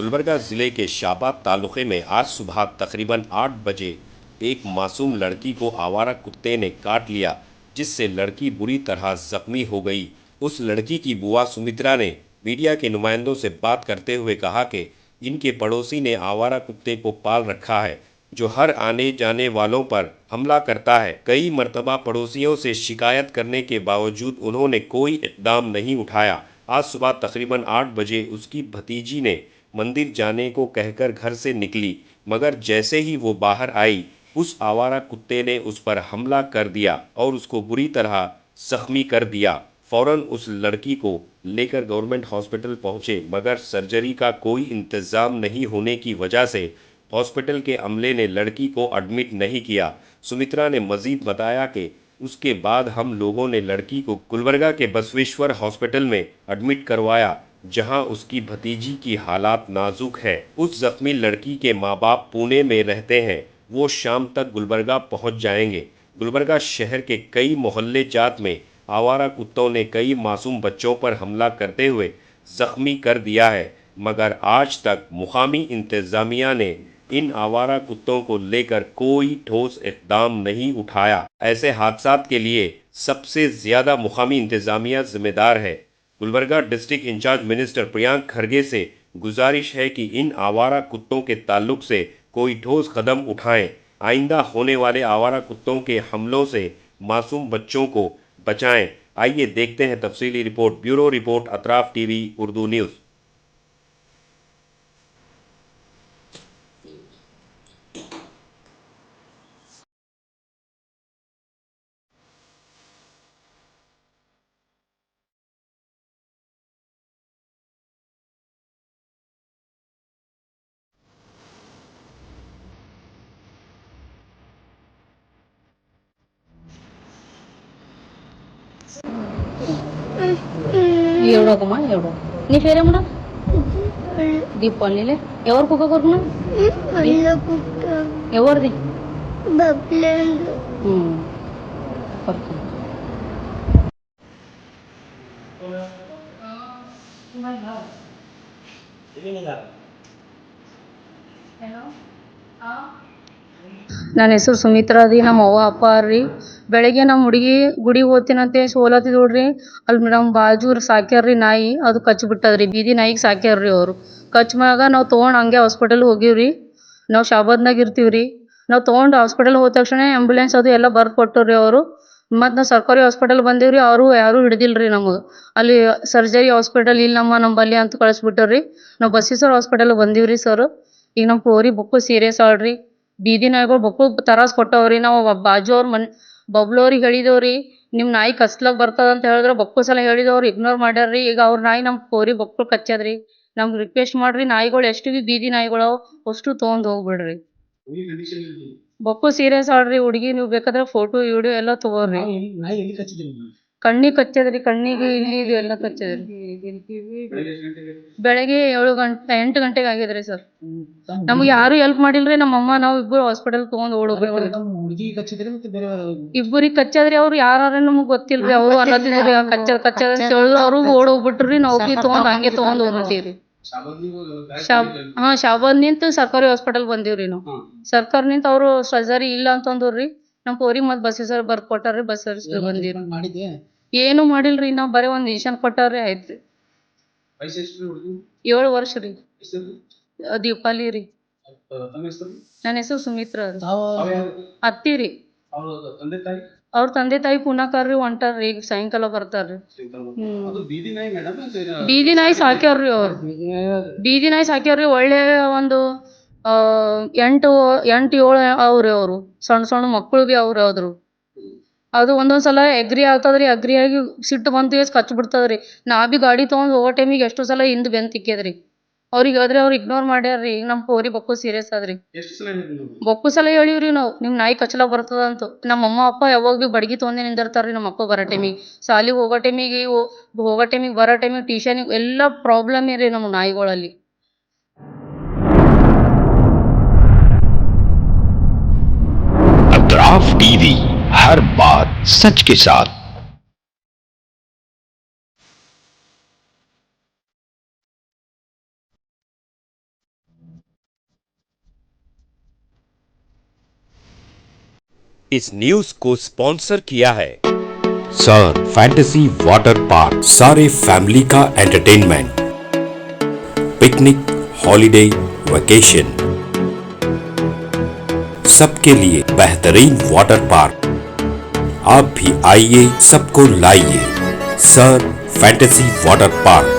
गुलबर्गा जिले के शाबाद तालुके में आज सुबह तकरीबन 8 बजे एक मासूम लड़की को आवारा कुत्ते ने काट लिया, जिससे लड़की बुरी तरह जख्मी हो गई। उस लड़की की बुआ सुमित्रा ने मीडिया के नुमाइंदों से बात करते हुए कहा कि इनके पड़ोसी ने आवारा कुत्ते को पाल रखा है, जो हर आने जाने वालों पर हमला करता है। कई मर्तबा पड़ोसियों से शिकायत करने के बावजूद उन्होंने कोई इक़दाम नहीं उठाया। आज सुबह तकरीबन 8 बजे उसकी भतीजी ने मंदिर जाने को कहकर घर से निकली, मगर जैसे ही वो बाहर आई, उस आवारा कुत्ते ने उस पर हमला कर दिया और उसको बुरी तरह जख्मी कर दिया। फौरन उस लड़की को लेकर गवर्नमेंट हॉस्पिटल पहुंचे, मगर सर्जरी का कोई इंतज़ाम नहीं होने की वजह से हॉस्पिटल के अमले ने लड़की को एडमिट नहीं किया। सुमित्रा ने मजीद बताया कि उसके बाद हम लोगों ने लड़की को गुलबर्गा के बसवेश्वर हॉस्पिटल में एडमिट करवाया, जहां उसकी भतीजी की हालात नाजुक है। उस जख्मी लड़की के माँ बाप पुणे में रहते हैं, वो शाम तक गुलबर्गा पहुंच जाएंगे। गुलबर्गा शहर के कई मोहल्ले जात में आवारा कुत्तों ने कई मासूम बच्चों पर हमला करते हुए जख्मी कर दिया है, मगर आज तक मुकामी इंतजामिया ने इन आवारा कुत्तों को लेकर कोई ठोस इक़दाम नहीं उठाया। ऐसे हादसात के लिए सबसे ज़्यादा मुकामी इंतजामिया जिम्मेदार है। Gulbarga district incharge minister Priyank Kharge से गुजारिश है कि इन आवारा कुत्तों के ताल्लुक से कोई ठोस कदम उठाएं। आइंदा होने वाले आवारा कुत्तों के हमलों से मासूम बच्चों को बचाएं। आइए देखते हैं तफसीली report. Bureau report, Atraf TV Urdu news. ఏడోకమ్మా ఏడో నీ పేరేమన్నా దీపావళిలే ఎవరు కుక్క కొరుకున్నా ఎవరిది కొరుకు ನನ್ನ ಹೆಸರು ಸುಮಿತ್ರಾ ರೀ. ನಮ್ಮ ಅವ್ವ ಅಪ್ಪ ರೀ. ಬೆಳಗ್ಗೆ ನಮ್ಮ ಹುಡುಗಿ ಗುಡಿಗೆ ಹೋಗ್ತೀನಂತೆ ಸೋಲತ್ತಿದ್ ನೋಡ್ರಿ. ಅಲ್ಲಿ ನಮ್ಮ ಬಾಜು ಸಾಕ್ಯಾರ್ರಿ ನಾಯಿ, ಅದು ಕಚ್ಬಿಟ್ಟದ್ರಿ. ಬೀದಿ ನಾಯಿಗೆ ಸಾಕ್ಯಾರ್ರಿ ಅವರು. ಕಚ್ ಮ್ಯಾಗ ನಾವು ತೊಗೊಂಡು ಹಂಗೆ ಹಾಸ್ಪಿಟಲ್ಗೆ ಹೋಗಿವ್ರಿ. ನಾವು ಶಾಬಾದ್ನಾಗ ಇರ್ತೀವ್ರಿ. ನಾವು ತೊಗೊಂಡು ಹಾಸ್ಪಿಟಲ್ ಹೋದ ತಕ್ಷಣ ಆ್ಯಂಬುಲೆನ್ಸ್ ಅದು ಎಲ್ಲ ಬರ್ದು ಕೊಟ್ಟರು ಅವರು. ಮತ್ತು ನಾವು ಸರ್ಕಾರಿ ಹಾಸ್ಪಿಟಲ್ ಬಂದೀವ್ರಿ. ಅವರು ಯಾರೂ ಹಿಡಿದಿಲ್ರಿ ನಮಗೆ. ಅಲ್ಲಿ ಸರ್ಜರಿ ಹಾಸ್ಪಿಟಲ್ ಇಲ್ಲಮ್ಮ ನಂಬಲ್ಲಿ ಅಂತ ಕಳಿಸ್ಬಿಟ್ಟರ್ರಿ. ನಾವು ಬಸವೇಶ್ವರ ಹಾಸ್ಪಿಟಲ್ಗೆ ಬಂದೀವ್ರಿ ಸರ್. ಈಗ ನಮ್ಮ ಪೋರಿ ಬೊಕ್ಕು ಸೀರಿಯಸ್ ಆಳ್ರಿ. ಬೀದಿ ನಾಯಿಗಳು ಬೊಕ್ಕು ತ್ರಾಸ್ ಕೊಟ್ಟವ್ರಿ. ನಾವು ಬಾಜು ಅವ್ರ ಬಬ್ಲೋರಿಗೆ ಹೇಳಿದೇವ್ರಿ, ನಿಮ್ಮ ನಾಯಿ ಕಚ್ಲಕ್ಕೆ ಬರ್ತದ ಅಂತ ಹೇಳಿದ್ರೆ ಬೊಕ್ಕು ಸಲ ಹೇಳಿದವ್ರು ಇಗ್ನೋರ್ ಮಾಡ್ಯಾರ್ರಿ. ಈಗ ಅವ್ರ ನಾಯಿ ನಮ್ಮ ಪೋರಿ ಬೊಕ್ಕು ಕಚ್ಚದ್ರಿ. ನಮ್ಗೆ ರಿಕ್ವೆಸ್ಟ್ ಮಾಡ್ರಿ, ನಾಯಿಗಳು ಎಷ್ಟು ಭೀ ಬೀದಿ ನಾಯಿಗಳು ಅಷ್ಟು ತೊಗೊಂಡು ಹೋಗ್ಬಿಡ್ರಿ. ಬೊಕ್ಕು ಸೀರಿಯಸ್ ಆಳ್ರಿ ಹುಡುಗಿ. ನೀವು ಬೇಕಾದ್ರೆ ಫೋಟೋ ವಿಡಿಯೋ ಎಲ್ಲ ತಗೋರಿ. ಕಣ್ಣಿಗೆ ಕಚ್ಚದ್ರಿ, ಕಣ್ಣಿಗೆ ಇಲ್ಲಿ ಇದು ಎಲ್ಲ ಕಚ್ಚದ್ರಿ. ಬೆಳಗ್ಗೆ 8 ಗಂಟೆಗೆ ಆಗಿದ್ರಿ ಸರ್. ನಮ್ಗೆ ಯಾರು ಹೆಲ್ಪ್ ಮಾಡಿಲ್ರಿ. ನಮ್ಮಮ್ಮ ನಾವು ಇಬ್ಬರು ಹಾಸ್ಪಿಟಲ್ ತೊಗೊಂಡು ಓಡೋಗ್ಬೇಕು. ಇಬ್ಬರಿಗೆ ಕಚ್ಚದ್ರಿ. ಅವ್ರು ಯಾರು ನಮ್ಗೆ ಗೊತ್ತಿಲ್ರಿ. ಅವರು ಅಲ್ಲದಿದ್ರಿ ಕಚ್ಚದ ಹೇಳಿದ್ರು. ಅವ್ರಿಗೆ ಓಡೋಗ್ಬಿಟ್ರಿ. ನಾವು ಬಿ ತೊಗೊಂಡು ಹಂಗೆ ತೊಗೊಂಡು ಹೋಗ್ಬಿಟ್ಟಿವ್ರಿ. ಶಾಬಾದ್ ನಿಂತು ಸರ್ಕಾರಿ ಹಾಸ್ಪಿಟಲ್ ಬಂದೀವ್ರಿ ನಾವು. ಸರ್ಕಾರ ನಿಂತು ಅವರು ಸರ್ಜರಿ ಇಲ್ಲ ಅಂತಂದ್ರಿ. ನಮ್ಮ ಪೋರಿಗೆ ಮತ್ತೆ ಬಸವೇಶ್ವರ ಬರ್ದು ಕೊಟ್ಟಾರ್ರಿ. ಬಸವೇಶ್ವರ ಬಂದೀವಿ. ಏನು ಮಾಡಿಲ್ರಿ. ನಾವು ಬರೀ ಒಂದು ಇಂಜೆಕ್ಷನ್ ಕೊಟ್ಟಾರ್ರಿ, ಆಯ್ತು. 7 ವರ್ಷ ರೀ. ದೀಪಾಲಿ ರೀ. ನನ್ನ ಹೆಸರು ಸುಮಿತ್ರಾ ರೀ. ಅತ್ತಿ ರೀ. ಅವ್ರ ತಂದೆ ತಾಯಿ ಪುನಾಕಾರ್ರಿ ಹೊಂಟಾರ್ರಿ. ಈಗ ಸಾಯಂಕಾಲ ಬರ್ತಾರ್ರಿ. ಬೀದಿ ನಾಯಿ ಸಾಕ್ಯಾರ್ರಿ ಅವ್ರು. ಬೀದಿ ನಾಯಿ ಸಾಕ್ಯಾರ್ರಿ. ಒಳ್ಳೆ ಒಂದು 8 7 ಅವ್ರಿ. ಅವರು ಸಣ್ಣ ಸಣ್ಣ ಮಕ್ಕಳು ಭೀ ಅವ್ರಿ. ಅದು ಒಂದೊಂದು ಸಲ ಎಗ್ರಿ ಆಗ್ತದ್ರಿ. ಎಗ್ರಿ ಆಗಿ ಸಿಟ್ಟು ಬಂತು ಕಚ್ಬಿಡ್ತದ್ರಿ. ನಾ ಭೀ ಗಾಡಿ ತೊಗೊಂಡು ಹೋಗೋ ಟೈಮಿಗೆ ಎಷ್ಟೋ ಸಲ ಹಿಂದೆ ಬೆನ್ನು ತಿಕ್ಕ್ಯದ್ರಿ. ಅವ್ರಿಗೆ ಹೇಳಿದ್ರೆ ಅವ್ರು ಇಗ್ನೋರ್ ಮಾಡ್ಯಾರ್ರಿ. ಈಗ ನಮ್ಮ ಪೋರಿ ಬೊಕ್ಕು ಸೀರಿಯಸ್ ಆದ್ರಿ. ಬೊಕ್ಕು ಸಲ ಹೇಳಿವ್ರಿ ನಾವು, ನಿಮ್ಮ ನಾಯಿ ಕಚ್ಲಕ್ಕೆ ಬರ್ತದ ಅಂತ. ನಮ್ಮ ಅಮ್ಮ ಅಪ್ಪ ಯಾವಾಗ ಭೀ ಬಡ್ಗಿ ತೊಗೊಂಡೆ ನಿಂದಿರ್ತಾರ್ರಿ ನಮ್ಮ ಅಪ್ಪ ಬರೋ ಟೈಮಿಗೆ. ಸಾಲಿಗೆ ಹೋಗೋ ಟೈಮಿಗೆ ಬರೋ ಟೈಮಿಗೆ ಟ್ಯೂಷನಿಗೆ ಎಲ್ಲ ಪ್ರಾಬ್ಲಮ್ ರೀ ನಮ್ಮ ನಾಯಿಗಳಲ್ಲಿ. अतराफ टीवी, हर बात सच के साथ। इस न्यूज को स्पॉन्सर किया है सर फैंटेसी वाटर पार्क, सारे फैमिली का एंटरटेनमेंट, पिकनिक, हॉलिडे, वेकेशन, सबके लिए बेहतरीन वाटर पार्क। आप भी आइए, सबको लाइए। Sir fantasy water park,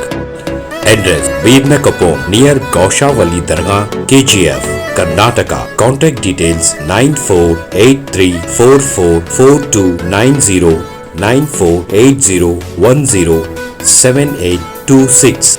address वीरनकपो नियर गौशावली दरगाह, KGF, कर्नाटका। Contact details 9483444290, 9480107826।